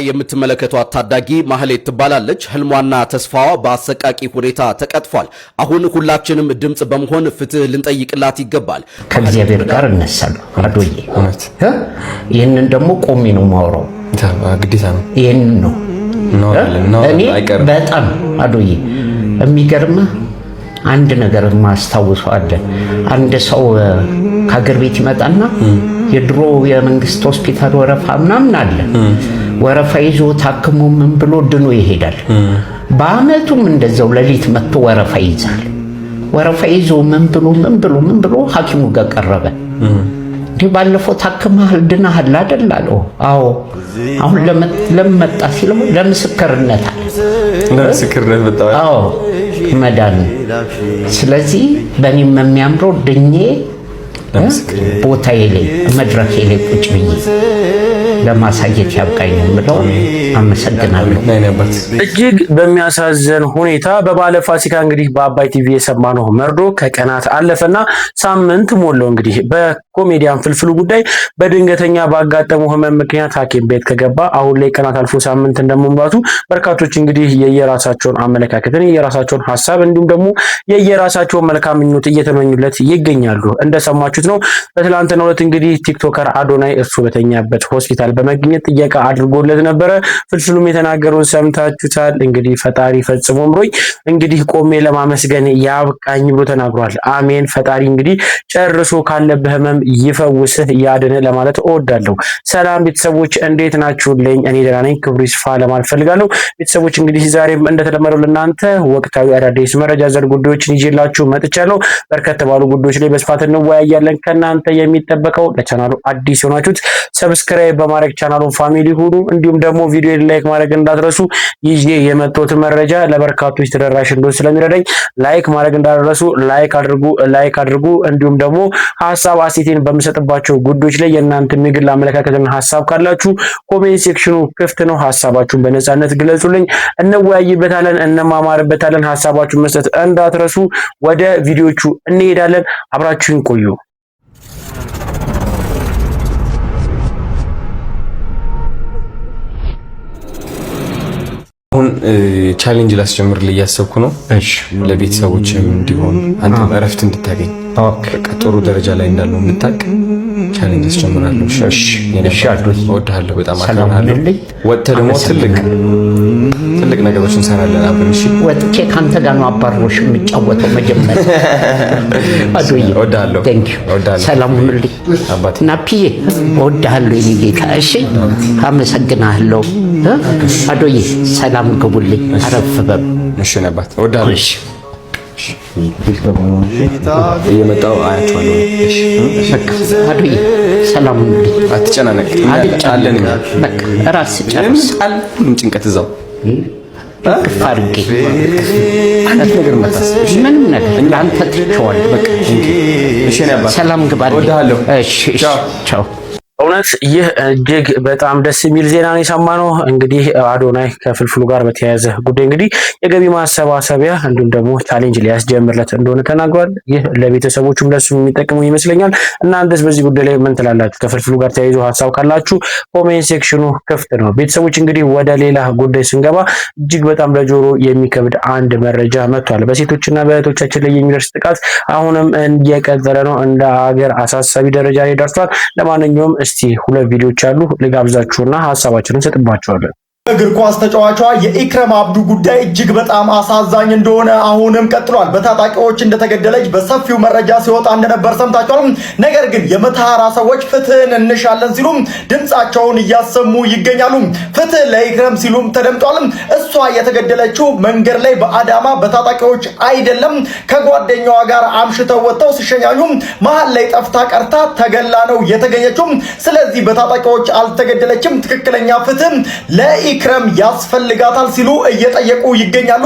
የምትመለከቷት ታዳጊ ማህሌት ትባላለች። ህልሟና ተስፋዋ በአሰቃቂ ሁኔታ ተቀጥፏል። አሁን ሁላችንም ድምጽ በመሆን ፍትህ ልንጠይቅላት ይገባል። ከእግዚአብሔር ጋር እነሳለሁ አዶዬ። ይህንን ደግሞ ቆሜ ነው ማውራው፣ ግዴታ ነው። ይህንን ነው እኔ በጣም አዶዬ የሚገርምህ አንድ ነገር ማስታወሰው አለ። አንድ ሰው ከሀገር ቤት ይመጣና የድሮ የመንግስት ሆስፒታል ወረፋ ምናምን አለ። ወረፋ ይዞ ታክሞ ምን ብሎ ድኖ ይሄዳል። በአመቱም እንደዛው ሌሊት መጥቶ ወረፋ ይይዛል። ወረፋ ይዞ ምን ብሎ ሐኪሙ ጋር ቀረበ። እንዴ ባለፈው ታክመሃል ድናሃል አይደል አለው። አዎ። አሁን ለመጣ ሲለው ለምስክርነት አለ። ለምስክርነት መጣ። አዎ መዳን። ስለዚህ በእኔም የሚያምረው ድኜ ቦታዬ ላይ መድረኬ ላይ ቁጭ ብዬ ለማሳየት ያብቃኝ የምለው። አመሰግናለሁ። እጅግ በሚያሳዝን ሁኔታ በባለ ፋሲካ እንግዲህ በአባይ ቲቪ የሰማነው መርዶ ከቀናት አለፈና ሳምንት ሞላው። እንግዲህ በኮሜዲያን ፍልፍሉ ጉዳይ በድንገተኛ ባጋጠመው ህመም ምክንያት ሐኪም ቤት ከገባ አሁን ላይ ቀናት አልፎ ሳምንት እንደመሙላቱ በርካቶች እንግዲህ የየራሳቸውን አመለካከትን የየራሳቸውን ሐሳብ እንዲሁም ደግሞ የየራሳቸውን መልካም ምኞት እየተመኙለት ይገኛሉ። እንደሰማችሁት ነው። በትላንትናው ዕለት እንግዲህ ቲክቶከር አዶናይ እሱ በተኛበት ሆስፒታል በመገኘት ጥያቄ አድርጎለት ነበረ። ፍልፍሉም የተናገረውን ሰምታችሁታል። እንግዲህ ፈጣሪ ፈጽሞ ምሮኝ እንግዲህ ቆሜ ለማመስገን ያብቃኝ ብሎ ተናግሯል። አሜን። ፈጣሪ እንግዲህ ጨርሶ ካለብህ ህመም ይፈውስህ ያድንህ ለማለት እወዳለሁ። ሰላም ቤተሰቦች እንዴት ናችሁልኝ? እኔ ደህና ነኝ፣ ክብሩ ይስፋ ለማለት ፈልጋለሁ። ቤተሰቦች እንግዲህ ዛሬም እንደተለመደው ለእናንተ ወቅታዊ አዳዲስ መረጃ ዘር ጉዳዮችን ይዤላችሁ መጥቻለሁ። በርከት ባሉ ጉዳዮች ላይ በስፋት እንወያያለን። ከናንተ የሚጠበቀው ለቻናሉ አዲስ ሆናችሁት ሰብስክራይብ በማድረግ ቻናሉን ፋሚሊ ሁኑ። እንዲሁም ደግሞ ቪዲዮ ላይክ ማድረግ እንዳትረሱ። ይዤ የመጣሁት መረጃ ለበርካቶች ተደራሽ እንዲሆን ስለሚረዳኝ ላይክ ማድረግ እንዳትረሱ። ላይክ አድርጉ። እንዲሁም ደግሞ ሐሳብ አስተያየትን በምሰጥባቸው ጉዳዮች ላይ የእናንተ የግል አመለካከትና ሐሳብ ካላችሁ ኮሜንት ሴክሽኑ ክፍት ነው። ሐሳባችሁን በነጻነት ግለጹልኝ። እንወያይበታለን፣ እንማማርበታለን። ሐሳባችሁን መስጠት እንዳትረሱ። ወደ ቪዲዮቹ እንሄዳለን። አብራችሁን ቆዩ። አሁን ቻሌንጅ ላስጀምርልህ እያሰብኩ ነው። እሺ ለቤተሰቦችም እንዲሆን አንተም እረፍት እንድታገኝ በቃ ጥሩ ደረጃ ላይ እንዳለው እንድታቅ ቻሌንጅ አስጀምራለሁ። እሺ እወድሃለሁ፣ በጣም አከብርሃለሁ። ወጥተህ ደግሞ ትልቅ ነገሮች እንሰራለን አብረን። እሺ ወጥቼ ካንተ ጋር ነው አባሮሽ የምጫወተው መጀመሪያ። አዶዬ እወድሃለሁ። ሰላም ሁኑልኝ አባቴ። ናፒዬ እወድሃለሁ የኔ ጌታ። እሺ አመሰግናለሁ። አዶዬ ሰላም ግቡልኝ። አረፍ በል። እሺ ነባት እወድሃለሁ። እሺ እየመጣሁ አያቸዋለሁ። እሺ አዶዬ ሰላም ሁኑልኝ። አትጨናነቅ፣ አለን እኛ። በቃ ራስ ጨርስ። ሁሉም ጭንቀት እዛው አድርጌ አንድ ነገር መታሰብ ምንም ነገር ለአንተ ትቼዋለሁ። በቃ እሺ ነባት ሰላም ግባልኝ። እወድሃለሁ። እሺ ቻው። እውነት ይህ እጅግ በጣም ደስ የሚል ዜና ነው የሰማነው። እንግዲህ አዶናይ ከፍልፍሉ ጋር በተያያዘ ጉዳይ እንግዲህ የገቢ ማሰባሰቢያ እንዲሁም ደግሞ ቻሌንጅ ሊያስጀምርለት እንደሆነ ተናግሯል። ይህ ለቤተሰቦቹም ለሱም የሚጠቅመው ይመስለኛል። እናንተስ በዚህ ጉዳይ ላይ ምን ትላላችሁ? ከፍልፍሉ ጋር ተያይዞ ሀሳብ ካላችሁ ኮሜንት ሴክሽኑ ክፍት ነው። ቤተሰቦች እንግዲህ ወደ ሌላ ጉዳይ ስንገባ እጅግ በጣም ለጆሮ የሚከብድ አንድ መረጃ መጥቷል። በሴቶችና በእህቶቻችን ላይ የሚደርስ ጥቃት አሁንም እየቀጠለ ነው። እንደ ሀገር አሳሳቢ ደረጃ ላይ ደርሷል። ለማንኛውም እስቲ ሁለት ቪዲዮዎች አሉ ልጋብዛችሁና ሐሳባችንን ሰጥባችኋለን። እግር ኳስ ተጫዋቿ የኢክረም አብዱ ጉዳይ እጅግ በጣም አሳዛኝ እንደሆነ አሁንም ቀጥሏል። በታጣቂዎች እንደተገደለች በሰፊው መረጃ ሲወጣ እንደነበር ሰምታችኋል። ነገር ግን የመተሃራ ሰዎች ፍትህን እንሻለን ሲሉም ድምጻቸውን እያሰሙ ይገኛሉ። ፍትህ ለኢክረም ሲሉም ተደምጧል። እሷ የተገደለችው መንገድ ላይ በአዳማ በታጣቂዎች አይደለም፣ ከጓደኛዋ ጋር አምሽተው ወጥተው ሲሸኛኙ መሃል ላይ ጠፍታ ቀርታ ተገላ ነው የተገኘችው። ስለዚህ በታጣቂዎች አልተገደለችም። ትክክለኛ ፍትህ ለኢክረም ያስፈልጋታል ሲሉ እየጠየቁ ይገኛሉ።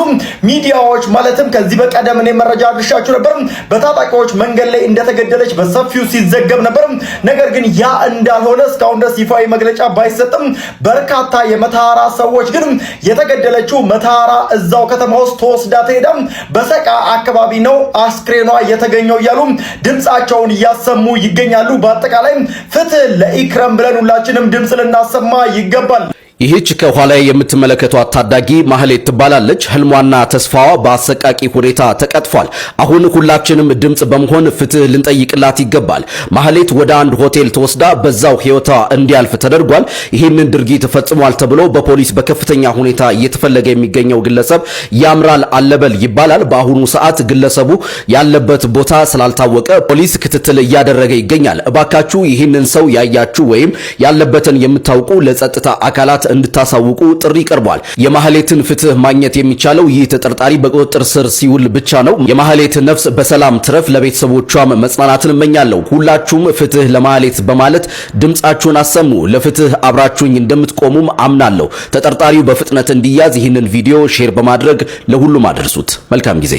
ሚዲያዎች ማለትም ከዚህ በቀደም እኔ መረጃ አድርሻችሁ ነበር። በታጣቂዎች መንገድ ላይ እንደተገደለች በሰፊው ሲዘገብ ነበር። ነገር ግን ያ እንዳልሆነ እስካሁን ድረስ ይፋዊ መግለጫ ባይሰጥም በርካታ የመተሃራ ሰዎች ግን የተገደለችው መተሃራ እዛው ከተማ ውስጥ ተወስዳ ተሄዳ በሰቃ አካባቢ ነው አስክሬኗ የተገኘው እያሉ ድምጻቸውን እያሰሙ ይገኛሉ። በአጠቃላይ ፍትህ ለኢክረም ብለን ሁላችንም ድምጽ ልናሰማ ይገባል። ይህች ከኋላ የምትመለከቷት ታዳጊ ማህሌት ትባላለች። ህልሟና ተስፋዋ በአሰቃቂ ሁኔታ ተቀጥፏል። አሁን ሁላችንም ድምጽ በመሆን ፍትህ ልንጠይቅላት ይገባል። ማህሌት ወደ አንድ ሆቴል ተወስዳ በዛው ህይወቷ እንዲያልፍ ተደርጓል። ይህንን ድርጊት ፈጽሟል ተብሎ በፖሊስ በከፍተኛ ሁኔታ እየተፈለገ የሚገኘው ግለሰብ ያምራል አለበል ይባላል። በአሁኑ ሰዓት ግለሰቡ ያለበት ቦታ ስላልታወቀ ፖሊስ ክትትል እያደረገ ይገኛል። እባካችሁ ይህንን ሰው ያያችሁ ወይም ያለበትን የምታውቁ ለጸጥታ አካላት እንድታሳውቁ ጥሪ ቀርቧል። የማህሌትን ፍትህ ማግኘት የሚቻለው ይህ ተጠርጣሪ በቁጥጥር ስር ሲውል ብቻ ነው። የማህሌት ነፍስ በሰላም ትረፍ፣ ለቤተሰቦቿም መጽናናትን እመኛለሁ። ሁላችሁም ፍትህ ለማህሌት በማለት ድምጻችሁን አሰሙ። ለፍትህ አብራችሁኝ እንደምትቆሙም አምናለሁ። ተጠርጣሪው በፍጥነት እንዲያዝ ይህንን ቪዲዮ ሼር በማድረግ ለሁሉም አድርሱት። መልካም ጊዜ።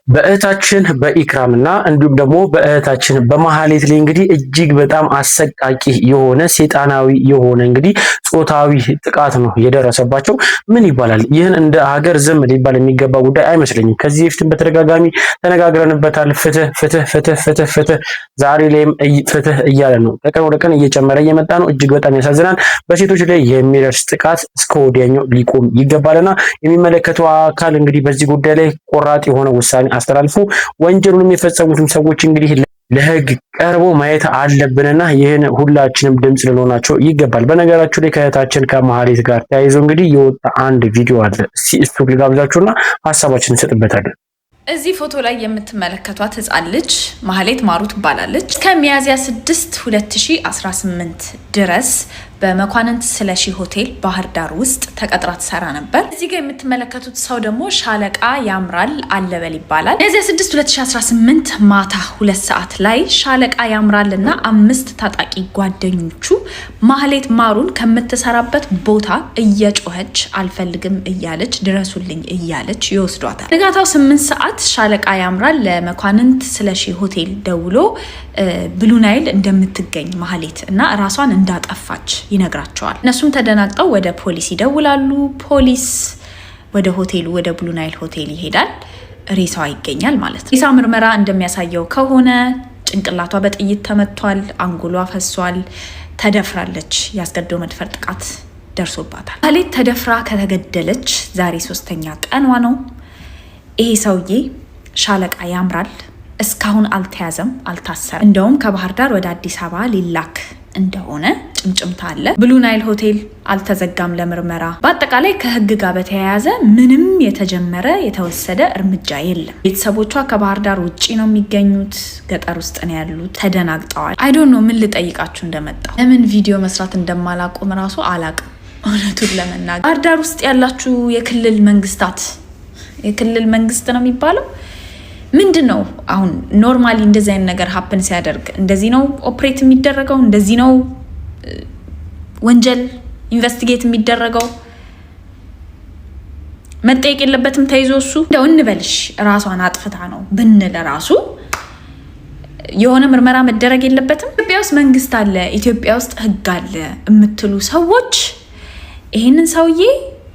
በእህታችን በኢክራምና እንዲሁም ደግሞ በእህታችን በማህሌት ላይ እንግዲህ እጅግ በጣም አሰቃቂ የሆነ ሰይጣናዊ የሆነ እንግዲህ ጾታዊ ጥቃት ነው የደረሰባቸው። ምን ይባላል? ይህን እንደ ሀገር ዝም ሊባል የሚገባ ጉዳይ አይመስለኝም። ከዚህ በፊትም በተደጋጋሚ ተነጋግረንበታል። ፍትህ ፍትህ ፍትህ ፍትህ ፍትህ፣ ዛሬ ላይም ፍትህ እያለ ነው። ከቀን ወደ ቀን እየጨመረ እየመጣ ነው። እጅግ በጣም ያሳዝናል። በሴቶች ላይ የሚደርስ ጥቃት እስከ ወዲያኛው ሊቆም ይገባልና የሚመለከተው አካል እንግዲህ በዚህ ጉዳይ ላይ ቆራጥ የሆነ ውሳኔ አስተላልፉ። ወንጀሉንም የፈጸሙትም ሰዎች እንግዲህ ለህግ ቀርቦ ማየት አለብንና ይህን ሁላችንም ድምጽ ልንሆናቸው ይገባል። በነገራችሁ ላይ ከእህታችን ከማህሌት ጋር ተያይዞ እንግዲህ የወጣ አንድ ቪዲዮ አለ። እሱ ልጋብዛችሁና ሀሳባችንን እንሰጥበታለን። እዚህ ፎቶ ላይ የምትመለከቷት ህፃን ልጅ ማህሌት ማሩ ትባላለች። ከሚያዝያ 6 2018 ድረስ በመኳንንት ስለሺ ሆቴል ባህር ዳር ውስጥ ተቀጥራ ትሰራ ነበር። እዚህ ጋር የምትመለከቱት ሰው ደግሞ ሻለቃ ያምራል አለበል ይባላል። ሚያዝያ 6 2018 ማታ 2 ሰዓት ላይ ሻለቃ ያምራል እና 5 ታጣቂ ጓደኞቹ ማህሌት ማሩን ከምትሰራበት ቦታ እየጮኸች አልፈልግም እያለች ድረሱልኝ እያለች ይወስዷታል። ንጋታው 8 ሰዓት ሻለቃ ያምራል ለመኳንንት ስለሺ ሆቴል ደውሎ ብሉ ናይል እንደምትገኝ ማህሌት እና ራሷን እንዳጠፋች ይነግራቸዋል። እነሱም ተደናግጠው ወደ ፖሊስ ይደውላሉ። ፖሊስ ወደ ሆቴሉ ወደ ብሉ ናይል ሆቴል ይሄዳል። ሬሳዋ ይገኛል ማለት ነው። ሬሳ ምርመራ እንደሚያሳየው ከሆነ ጭንቅላቷ በጥይት ተመቷል፣ አንጎሏ ፈሷል፣ ተደፍራለች። ያስገድዶ መድፈር ጥቃት ደርሶባታል። ማህሌት ተደፍራ ከተገደለች ዛሬ 3ኛ ቀኗ ነው። ይሄ ሰውዬ ሻለቃ ያምራል እስካሁን አልተያዘም፣ አልታሰረም። እንደውም ከባህር ዳር ወደ አዲስ አበባ ሊላክ እንደሆነ ጭምጭምታ አለ። ብሉ ናይል ሆቴል አልተዘጋም ለምርመራ። በአጠቃላይ ከህግ ጋር በተያያዘ ምንም የተጀመረ የተወሰደ እርምጃ የለም። ቤተሰቦቿ ከባህር ዳር ውጪ ነው የሚገኙት፣ ገጠር ውስጥ ነው ያሉት። ተደናግጠዋል። አይ ዶንት ኖ ምን ልጠይቃችሁ እንደመጣው፣ ለምን ቪዲዮ መስራት እንደማላቆም ራሱ አላቅም። እውነቱን ለመናገር ባህር ዳር ውስጥ ያላችሁ የክልል መንግስታት፣ የክልል መንግስት ነው የሚባለው ምንድን ነው አሁን ኖርማሊ እንደዚህ አይነት ነገር ሀፕን ሲያደርግ እንደዚህ ነው ኦፕሬት የሚደረገው? እንደዚህ ነው ወንጀል ኢንቨስቲጌት የሚደረገው? መጠየቅ የለበትም ተይዞ እሱ እንደው እንበልሽ ራሷን አጥፍታ ነው ብንል ራሱ የሆነ ምርመራ መደረግ የለበትም? ኢትዮጵያ ውስጥ መንግስት አለ፣ ኢትዮጵያ ውስጥ ህግ አለ የምትሉ ሰዎች ይህንን ሰውዬ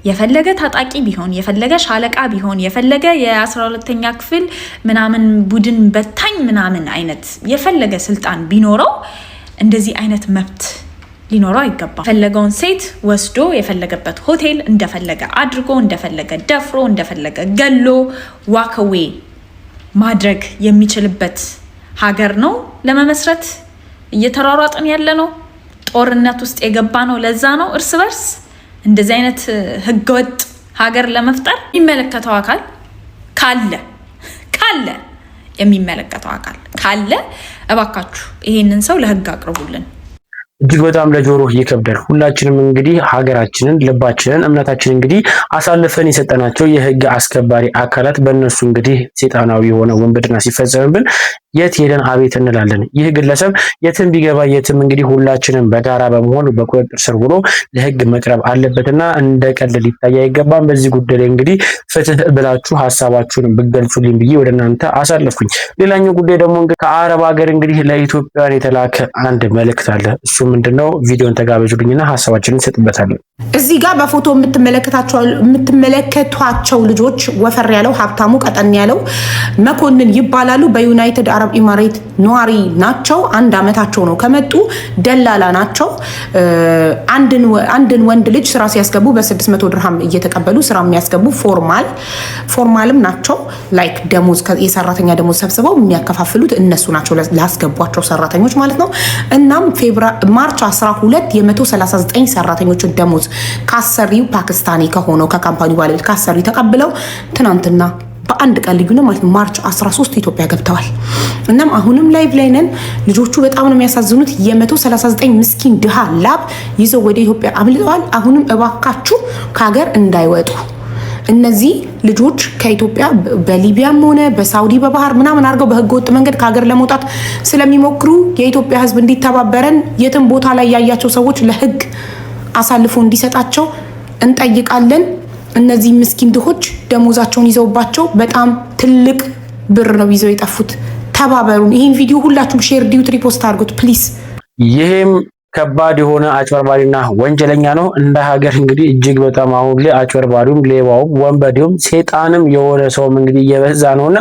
የፈለገ ታጣቂ ቢሆን የፈለገ ሻለቃ ቢሆን የፈለገ የ12ኛ ክፍል ምናምን ቡድን በታኝ ምናምን አይነት የፈለገ ስልጣን ቢኖረው እንደዚህ አይነት መብት ሊኖረው አይገባም። የፈለገውን ሴት ወስዶ የፈለገበት ሆቴል እንደፈለገ አድርጎ እንደፈለገ ደፍሮ እንደፈለገ ገሎ ዋከዌ ማድረግ የሚችልበት ሀገር ነው ለመመስረት እየተሯሯጥን ያለ ነው። ጦርነት ውስጥ የገባ ነው። ለዛ ነው እርስ በርስ እንደዚህ አይነት ህገወጥ ሀገር ለመፍጠር የሚመለከተው አካል ካለ የሚመለከተው አካል ካለ እባካችሁ ይሄንን ሰው ለህግ አቅርቡልን። እጅግ በጣም ለጆሮ ይከብዳል። ሁላችንም እንግዲህ ሀገራችንን፣ ልባችንን፣ እምነታችንን እንግዲህ አሳልፈን የሰጠናቸው የህግ አስከባሪ አካላት በእነሱ እንግዲህ ሰይጣናዊ የሆነ ወንበድና ሲፈጸምብን የት ሄደን አቤት እንላለን። ይህ ግለሰብ የትም ቢገባ የትም እንግዲህ ሁላችንም በጋራ በመሆን በቁጥጥር ስር ሆኖ ለህግ መቅረብ አለበትና እንደ ቀልድ ሊታይ አይገባም። በዚህ ጉዳይ ላይ እንግዲህ ፍትህ ብላችሁ ሀሳባችሁን ብትገልጹልኝ ብዬ ወደ እናንተ አሳለፍኩኝ። ሌላኛው ጉዳይ ደግሞ እንግዲህ ከአረብ ሀገር እንግዲህ ለኢትዮጵያውያን የተላከ አንድ መልእክት አለ። እሱ ምንድነው? ቪዲዮን ተጋበዙልኝና ሀሳባችንን እንሰጥበታለን። እዚህ ጋር በፎቶ የምትመለከቷቸው ልጆች ወፈር ያለው ሀብታሙ፣ ቀጠን ያለው መኮንን ይባላሉ። በዩናይትድ አረብ ኢማሬት ነዋሪ ናቸው። 1 ዓመታቸው ነው ከመጡ። ደላላ ናቸው። አንድን ወንድ ልጅ ስራ ሲያስገቡ በ600 ድርሃም እየተቀበሉ ስራ የሚያስገቡ ፎርማልም ናቸው። ላይክ ደሞዝ፣ የሰራተኛ ደሞዝ ሰብስበው የሚያከፋፍሉት እነሱ ናቸው ላስገቧቸው ሰራተኞች ማለት ነው። እናም ማርች 12 የ139 ሰራተኞችን ደሞዝ ካሰሪው ፓኪስታኒ ከሆነው ከካምፓኒው ባለቤት ካሰሪው ተቀብለው ትናንትና በአንድ ቀን ልዩነት ማለት ነው ማርች 13 ኢትዮጵያ ገብተዋል። እናም አሁንም ላይቭ ላይ ነን። ልጆቹ በጣም ነው የሚያሳዝኑት። የ139 ምስኪን ድሃ ላብ ይዘው ወደ ኢትዮጵያ አምልጠዋል። አሁንም እባካችሁ ከሀገር እንዳይወጡ። እነዚህ ልጆች ከኢትዮጵያ በሊቢያም ሆነ በሳውዲ በባህር ምናምን አድርገው በህገወጥ መንገድ ከሀገር ለመውጣት ስለሚሞክሩ የኢትዮጵያ ህዝብ እንዲተባበረን፣ የትም ቦታ ላይ ያያቸው ሰዎች ለህግ አሳልፎ እንዲሰጣቸው እንጠይቃለን። እነዚህ ምስኪን ድሆች ደሞዛቸውን ይዘውባቸው በጣም ትልቅ ብር ነው ይዘው የጠፉት። ተባበሩን። ይህን ቪዲዮ ሁላችሁም ሼር፣ ዲዩት፣ ሪፖስት አድርጉት ፕሊዝ። ይሄም ከባድ የሆነ አጭበርባሪና ወንጀለኛ ነው። እንደ ሀገር እንግዲህ እጅግ በጣም አሁን ላይ አጭበርባሪውም፣ ሌባውም፣ ወንበዴውም ሰይጣንም የሆነ ሰውም እንግዲህ እየበዛ ነውና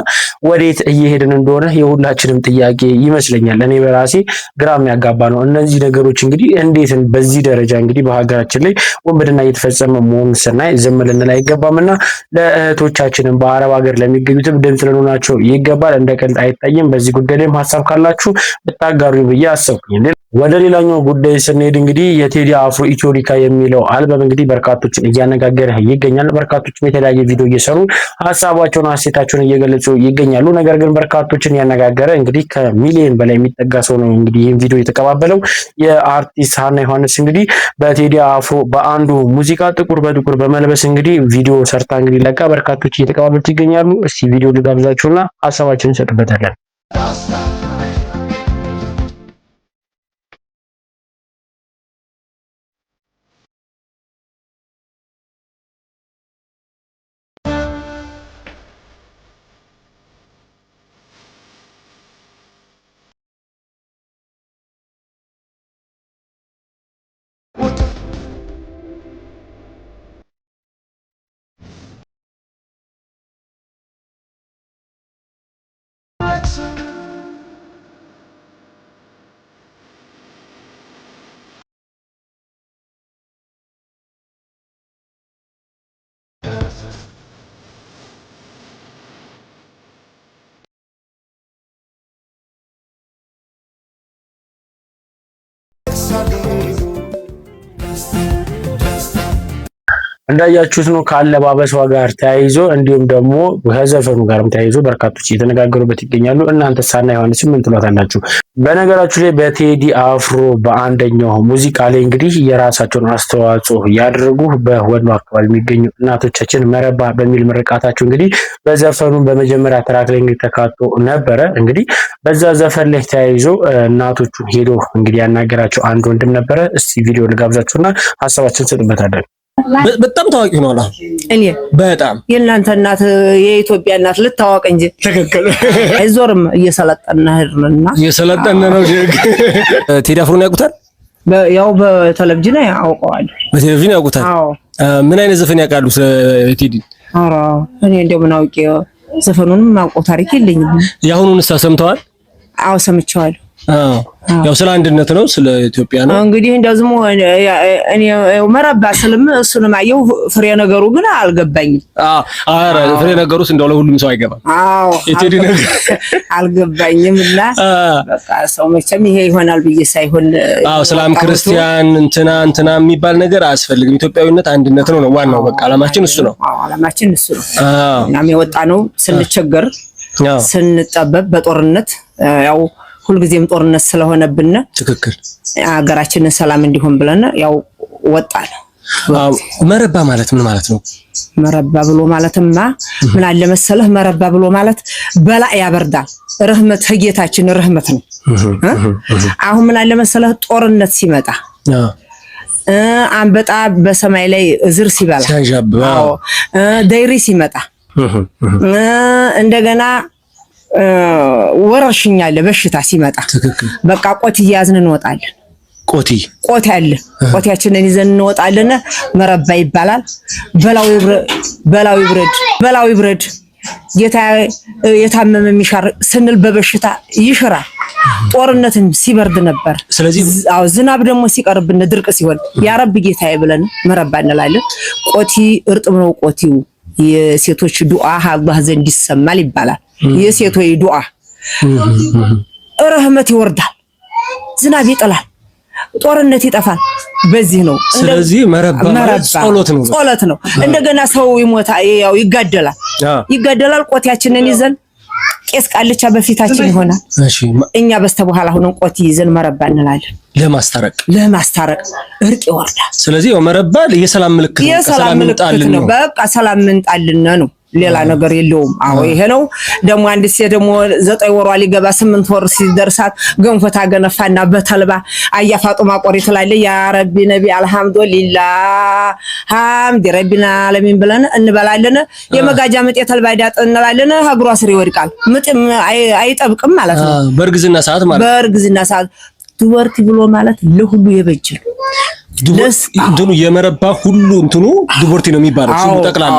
ወዴት እየሄድን እንደሆነ የሁላችንም ጥያቄ ይመስለኛል። እኔ በራሴ ግራ የሚያጋባ ነው። እነዚህ ነገሮች እንግዲህ እንዴት በዚህ ደረጃ እንግዲህ በሀገራችን ላይ ወንበድና እየተፈጸመ መሆኑን ስናይ ዝም ልንል አይገባምና ለእህቶቻችንም በአረብ ሀገር ለሚገኙትም ድምፅ ልንሆናቸው ይገባል። እንደ ቀልድ አይታይም። በዚህ ጉዳይ ላይም ሀሳብ ካላችሁ ብታጋሩ ብዬ አሰብኩኝ። ወደ ሌላኛው ጉዳይ ስንሄድ እንግዲህ የቴዲ አፍሮ ኢትዮሪካ የሚለው አልበም እንግዲህ በርካቶችን እያነጋገረ ይገኛል። በርካቶችም የተለያየ ቪዲዮ እየሰሩ ሀሳባቸውን አስተያየታቸውን እየገለጹ ይገኛሉ። ነገር ግን በርካቶችን ያነጋገረ እንግዲህ ከሚሊዮን በላይ የሚጠጋ ሰው ነው እንግዲህ ይህን ቪዲዮ የተቀባበለው። የአርቲስት ሀና ዮሐንስ እንግዲህ በቴዲ አፍሮ በአንዱ ሙዚቃ ጥቁር በጥቁር በመልበስ እንግዲህ ቪዲዮ ሰርታ እንግዲህ ለቃ በርካቶች እየተቀባበሉት ይገኛሉ። እስቲ ቪዲዮ ልጋብዛችሁና ሀሳባችንን እንሰጥበታለን። እንዳያችሁት ነው ከአለባበሷ ጋር ተያይዞ እንዲሁም ደግሞ ከዘፈኑ ጋርም ተያይዞ በርካቶች እየተነጋገሩበት ይገኛሉ። እናንተ ሀና ዮሐንስ ምን ትሏታላችሁ? በነገራችሁ ላይ በቴዲ አፍሮ በአንደኛው ሙዚቃ ላይ እንግዲህ የራሳቸውን አስተዋጽኦ ያደረጉ በወሎ አካባቢ የሚገኙ እናቶቻችን መረባ በሚል ምርቃታቸው እንግዲህ በዘፈኑ በመጀመሪያ ትራክ ላይ እንግዲህ ተካቶ ነበረ። እንግዲህ በዛ ዘፈን ላይ ተያይዞ እናቶቹን ሄዶ እንግዲህ ያናገራቸው አንድ ወንድም ነበረ። እስቲ ቪዲዮ ልጋብዛችሁና ሀሳባችን እንሰጥበታለን። በጣም ታዋቂ ሆኗል። እኔ በጣም የእናንተ እናት የኢትዮጵያ እናት ልታወቅ እንጂ ትክክል አይዞርም። እየሰለጠነ ሄድንና እየሰለጠነ ነው። ቴዲ አፍሮን ያውቁታል? ያው በቴሌቪዥን ያውቀዋል። በቴሌቪዥን ያውቁታል? አዎ። ምን አይነት ዘፈን ያውቃሉ ስለ ቴዲ? ኧረ እኔ እንደው ምን አውቄ ዘፈኑንም ማውቀው ታሪክ የለኝም። ያሁኑንስ ሰምተዋል? አዎ ሰምቼዋለሁ። ያው ስለ አንድነት ነው፣ ስለ ኢትዮጵያ ነው። እንግዲህ እንደዚህም እኔ መረባ ስልም እሱንም አየሁ። ፍሬ ነገሩ ግን አልገባኝም። አረ ፍሬ ነገሩስ እንደው ለሁሉም ሰው አይገባም። አዎ የቴዲ ነገር አልገባኝም። እና በቃ ሰው መቼም ይሄ ይሆናል ብዬ ሳይሆን እስላም ክርስቲያን እንትና የሚባል ነገር አያስፈልግም። ኢትዮጵያዊነት አንድነት ነው ዋናው። በቃ አላማችን እሱ ነው። አላማችን እሱ ነው። እናም የወጣ ነው ስንቸገር ስንጠበብ በጦርነት ያው ሁልጊዜም ጦርነት ስለሆነብን ትክክል ሀገራችንን ሰላም እንዲሆን ብለን ያው ወጣን። መረባ ማለት ምን ማለት ነው? መረባ ብሎ ማለትማ ምን አለ መሰለህ መረባ ብሎ ማለት በላ ያበርዳል። ረህመት ጌታችን ረህመት ነው። አሁን ምን አለ መሰለህ ጦርነት ሲመጣ አንበጣ በሰማይ ላይ እዝር ሲበላ አዎ ዳይሪ ሲመጣ እንደገና ወረርሽኝ አለ በሽታ ሲመጣ በቃ ቆት ይያዝን እንወጣለን። ቆት ያለ ቆቲያችንን ይዘን እንወጣለን። መረባ ይባላል። በላው ይብረድ ጌታ የታመመ የሚሻር ስንል በበሽታ ይሽራል። ጦርነትም ሲበርድ ነበር። ስለዚህ አው ዝናብ ደግሞ ሲቀርብን ድርቅ ሲሆን ያ ረብ ጌታዬ ብለን መረባ እንላለን። ቆቲ እርጥብ ነው። ቆቲው የሴቶች ዱዓ አላህ ዘንድ ይሰማል ይባላል። የሴቶች ዱዓ ረህመት ይወርዳል፣ ዝናብ ይጥላል፣ ጦርነት ይጠፋል። በዚህ ነው። ስለዚህ መረባ ጸሎት ነው። እንደገና ሰው ይሞታል፣ ያው ይጋደላል። ቆቲያችንን ይዘን ቄስ ቃልቻ በፊታችን ይሆናል። እሺ እኛ በስተበኋላ ሆነን ቆቲ ይዘን መረባ እንላለን። ለማስታረቅ እርቅ ይወርዳል። ስለዚህ መረባ የሰላም ምልክት ነው። በቃ ሰላም ምንጣልን ነው። ሌላ ነገር የለውም። አዎ ይሄ ነው። ደግሞ አንድ ሴት ደግሞ 9 ወሯ ሊገባ 8 ወር ሲደርሳት ገንፎ ታገነፋና በተልባ አያ ፋጡማ ቆሪ ትላለች። ያ ረቢ ነቢ አልሐምዱሊላህ ሐምድ ረቢና አለሚን ብለን እንበላለን። የመጋጃ ምጥ የተልባ ዳጥ እንላለን። እግሯ ስር ይወድቃል። ምጥ አይጠብቅም ማለት ነው። በእርግዝና ሰዓት ዱበርቲ ብሎ ማለት ለሁሉ የበጅ ነው። እንትኑ የመረባ ሁሉ እንትኑ ዱበርቲ ነው የሚባለው። ሁሉ ጠቅላላ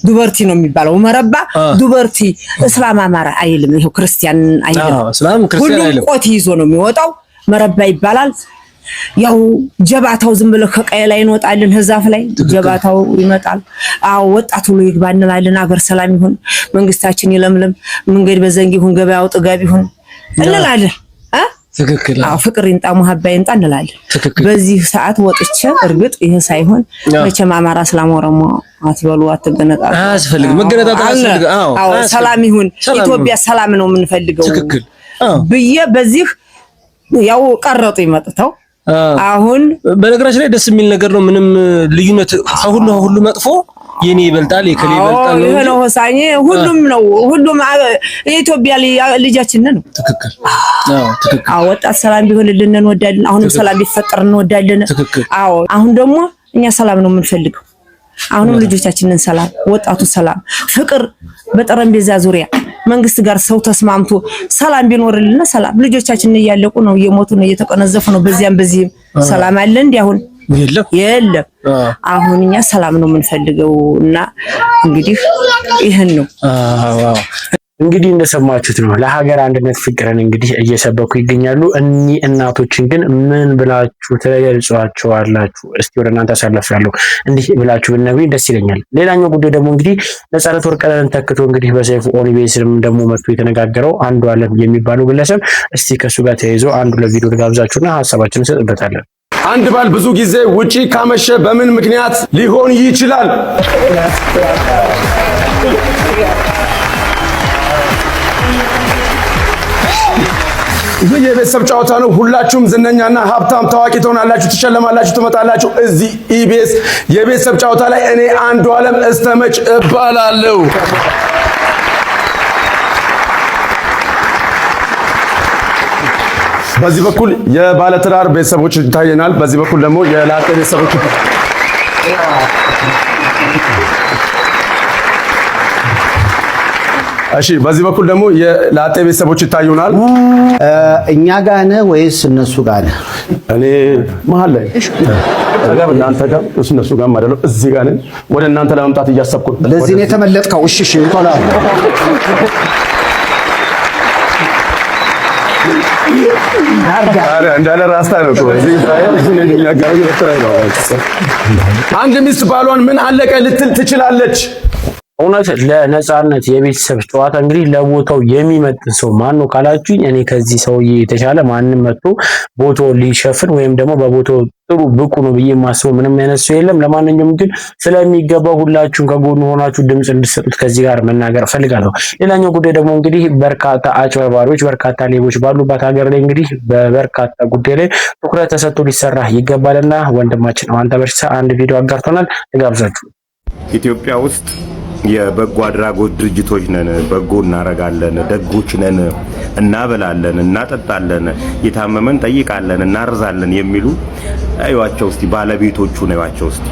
ዱበርቲ ነው የሚባለው። መረባ ዱበርቲ እስላም አማራ አይልም። ይሄው ክርስቲያን አይልም። እስላም ክርስቲያን አይልም። ቆቲ ይዞ ነው የሚወጣው። መረባ ይባላል። ያው ጀባታው ዝም ብሎ ከቀይ ላይ እንወጣለን። ህዛፍ ላይ ጀባታው ይመጣል። አዎ ወጣቱ ነው ይግባ እንላለን። አገር ሰላም ይሁን፣ መንግስታችን ይለምልም፣ መንገድ በዘንግ ይሁን፣ ገበያው ጥጋብ ይሁን እንላለን። ትክክል። አዎ ፍቅር ይንጣ ሙሐባ ይንጣ እንላለን። በዚህ ሰዓት ወጥቼ እርግጥ ይሄ ሳይሆን መቼም አማራ እስላም ኦሮሞ አትበሉ አትገነጣጡ አያስፈልግም። መገነጣጡ አያስፈልግም። አዎ ሰላም ይሁን፣ ኢትዮጵያ ሰላም ነው የምንፈልገው ብዬ በዚህ ያው ቀረጡ ይመጥተው። አሁን በነገራችን ላይ ደስ የሚል ነገር ነው። ምንም ልዩነት ሁሉ መጥፎ የኔ ይበልጣል የከሌ ይበልጣል ነው። ይሄ ነው ሆሳኝ ሁሉም የኢትዮጵያ ልጃችን ነው። ትክክል። አዎ ወጣት ሰላም ቢሆንልን እንወዳለን። አሁንም ሰላም ቢፈጠር እንወዳለን። አዎ አሁን ደግሞ እኛ ሰላም ነው የምንፈልገው። አሁንም ልጆቻችንን ሰላም፣ ወጣቱ ሰላም፣ ፍቅር በጠረጴዛ ዙሪያ መንግስት ጋር ሰው ተስማምቶ ሰላም ቢኖርልና ሰላም ልጆቻችንን እያለቁ ነው፣ እየሞቱ ነው፣ እየተቀነዘፉ ነው። በዚህም ሰላም አለ እንዴ? አሁን የለም። አሁን እኛ ሰላም ነው የምንፈልገው እና እንግዲህ ይሄን ነው። እንግዲህ እንደሰማችሁት ነው ለሀገር አንድነት ፍቅርን እንግዲህ እየሰበኩ ይገኛሉ። እኚህ እናቶችን ግን ምን ብላችሁ ተገልጿቸዋላችሁ? እስቲ ወደ እናንተ አሳልፋለሁ። እንዲህ ብላችሁ ብትነግሩኝ ደስ ይለኛል። ሌላኛው ጉዳይ ደግሞ እንግዲህ ነፃነት ወርቅነህን ተክቶ እንግዲህ በሰይፉ ኦኒቤስም ደግሞ መጥቶ የተነጋገረው አንዱዓለም የሚባለው ግለሰብ እስቲ ከሱ ጋር ተያይዞ አንዱ ለቪዲዮ ጋብዛችሁና ሐሳባችንን እንሰጥበታለን። አንድ ባል ብዙ ጊዜ ውጪ ካመሸ በምን ምክንያት ሊሆን ይችላል? ይህ የቤተሰብ ጨዋታ ነው። ሁላችሁም ዝነኛና ሀብታም ታዋቂ ትሆናላችሁ፣ ትሸለማላችሁ፣ ትመጣላችሁ። እዚህ ኢቢኤስ የቤተሰብ ጨዋታ ላይ እኔ አንዱዓለም እስተመጭ እባላለሁ። በዚህ በኩል የባለትዳር ቤተሰቦች ይታየናል። በዚህ በኩል ደግሞ የላጤ ቤተሰቦች እሺ፣ በዚህ በኩል ደግሞ የላጤ ቤተሰቦች ይታዩናል። እኛ ጋር ነህ ወይስ እነሱ ጋር ነህ? እኔ መሀል ላይ እናንተ ጋር እነሱ ጋር አይደለም፣ እዚህ ጋር ነኝ። ወደ እናንተ ለመምጣት እያሰብኩ ነው። ለዚህ ነው የተመለጥከው? እሺ ቶላ እንዳለ ራስታ ነው እኮ እዚህ አንድ ሚስት ባሏን ምን አለቀ ልትል ትችላለች? እውነት ለነጻነት የቤተሰብ ጨዋታ እንግዲህ ለቦታው የሚመጥን ሰው ማን ነው ካላችሁኝ፣ እኔ ከዚህ ሰውዬ የተሻለ ማንም መጥቶ ቦታውን ሊሸፍን ወይም ደግሞ በቦታው ጥሩ ብቁ ነው ብዬ የማስበው ምንም አይነት ሰው የለም። ለማንኛውም ግን ስለሚገባው ሁላችሁም ከጎኑ ሆናችሁ ድምጽ እንድትሰጡት ከዚህ ጋር መናገር ፈልጋለሁ። ሌላኛው ጉዳይ ደግሞ እንግዲህ በርካታ አጭበርባሪዎች፣ በርካታ ሌቦች ባሉባት ሀገር ላይ እንግዲህ በበርካታ ጉዳይ ላይ ትኩረት ተሰጥቶ ሊሰራ ይገባልና ወንድማችን አንተ በርሳ አንድ ቪዲዮ አጋርቶናል፣ ልጋብዛችሁ። ኢትዮጵያ ውስጥ የበጎ አድራጎት ድርጅቶች ነን፣ በጎ እናረጋለን፣ ደጎች ነን፣ እናበላለን፣ እናጠጣለን፣ የታመመን ጠይቃለን፣ እናርዛለን የሚሉ አይዋቸው እስቲ ባለቤቶቹ ነው አይዋቸው እስቲ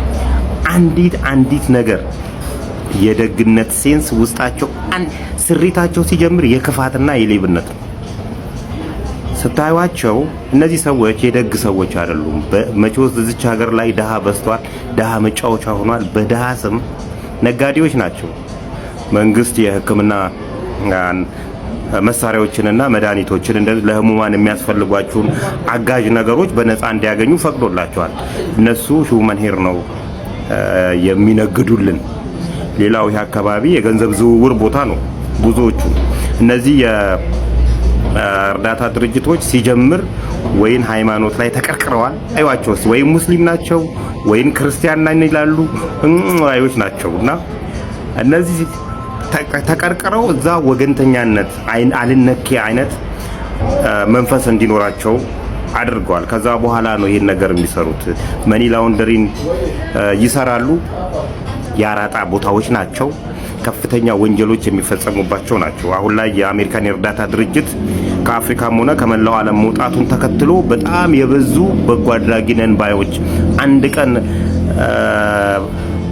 አንዲት ነገር የደግነት ሴንስ ውስጣቸው ስሪታቸው ሲጀምር የክፋትና የሌብነት ነው። ስታዩዋቸው እነዚህ ሰዎች የደግ ሰዎች አይደሉም። መቼውስ እዚች ሀገር ላይ ደሃ በዝቷል። ደሃ መጫወቻ ሆኗል። በደሃ ስም ነጋዴዎች ናቸው። መንግስት የሕክምና መሳሪያዎችንና መድኃኒቶችን ለህሙማን የሚያስፈልጓቸውን አጋዥ ነገሮች በነፃ እንዲያገኙ ፈቅዶላቸዋል። እነሱ ሂውመን ሄር ነው የሚነግዱልን። ሌላው ይህ አካባቢ የገንዘብ ዝውውር ቦታ ነው። ብዙዎቹ እነዚህ የእርዳታ ድርጅቶች ሲጀምር ወይን ሃይማኖት ላይ ተቀርቅረዋል። አይዋቸውስ ወይም ሙስሊም ናቸው ወይም ክርስቲያን ነን ይላሉ አይዎች ናቸውና እነዚህ ተቀርቅረው እዛ ወገንተኛነት አልነኬ አይነት መንፈስ እንዲኖራቸው አድርገዋል። ከዛ በኋላ ነው ይሄን ነገር የሚሰሩት። መኒ ላውንደሪን ይሰራሉ። የአራጣ ቦታዎች ናቸው። ከፍተኛ ወንጀሎች የሚፈጸሙባቸው ናቸው። አሁን ላይ የአሜሪካን የእርዳታ ድርጅት ከአፍሪካም ሆነ ከመላው ዓለም መውጣቱን ተከትሎ በጣም የበዙ በጎ አድራጊ ነን ባዮች አንድ ቀን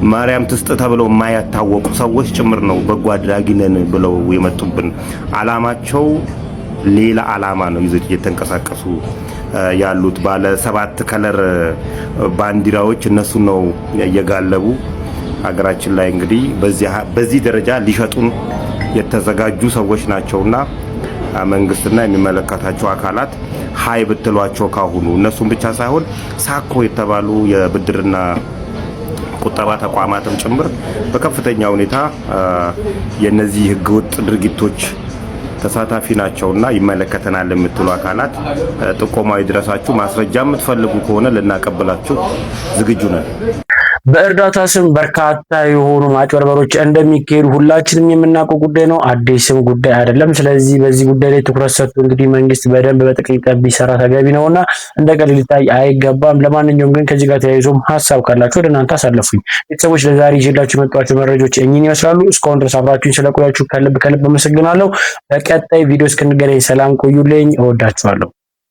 ማርያም ትስጥ ተብለው የማያታወቁ ሰዎች ጭምር ነው በጎ አድራጊ ነን ብለው የመጡብን። አላማቸው ሌላ አላማ ነው ይዘው እየተንቀሳቀሱ ያሉት። ባለ 7 ከለር ባንዲራዎች እነሱ ነው እየጋለቡ ሀገራችን ላይ እንግዲህ በዚህ ደረጃ ሊሸጡን የተዘጋጁ ሰዎች ናቸውና መንግስትና የሚመለከታቸው አካላት ሀይ ብትሏቸው ካሁኑ እነሱም ብቻ ሳይሆን ሳኮ የተባሉ የብድርና ቁጠባ ተቋማትም ጭምር በከፍተኛ ሁኔታ የነዚህ ህገወጥ ድርጊቶች ተሳታፊ ናቸውና ይመለከተናል የምትሉ አካላት ጥቆማው ይድረሳችሁ። ማስረጃ የምትፈልጉ ከሆነ ልናቀብላችሁ ዝግጁ ነን። በእርዳታ ስም በርካታ የሆኑ ማጭበርበሮች እንደሚካሄዱ ሁላችንም የምናውቀው ጉዳይ ነው። አዲስም ጉዳይ አይደለም። ስለዚህ በዚህ ጉዳይ ላይ ትኩረት ሰጥቶ እንግዲህ መንግስት በደንብ በጥንቃቄ ቢሰራ ተገቢ ነውና እንደ ቀልድ ሊታይ አይገባም። ለማንኛውም ግን ከዚህ ጋር ተያይዞም ሀሳብ ካላችሁ ወደ እናንተ አሳልፉኝ። ቤተሰቦች ለዛሬ ይዤላችሁ የመጣኋቸው መረጃዎች እኚህን ይመስላሉ። እስካሁን ድረስ አብራችሁኝ ስለቆያችሁ ከልብ አመሰግናለሁ። በቀጣይ ቪዲዮ እስክንገናኝ ሰላም ቆዩልኝ። እወዳችኋለሁ።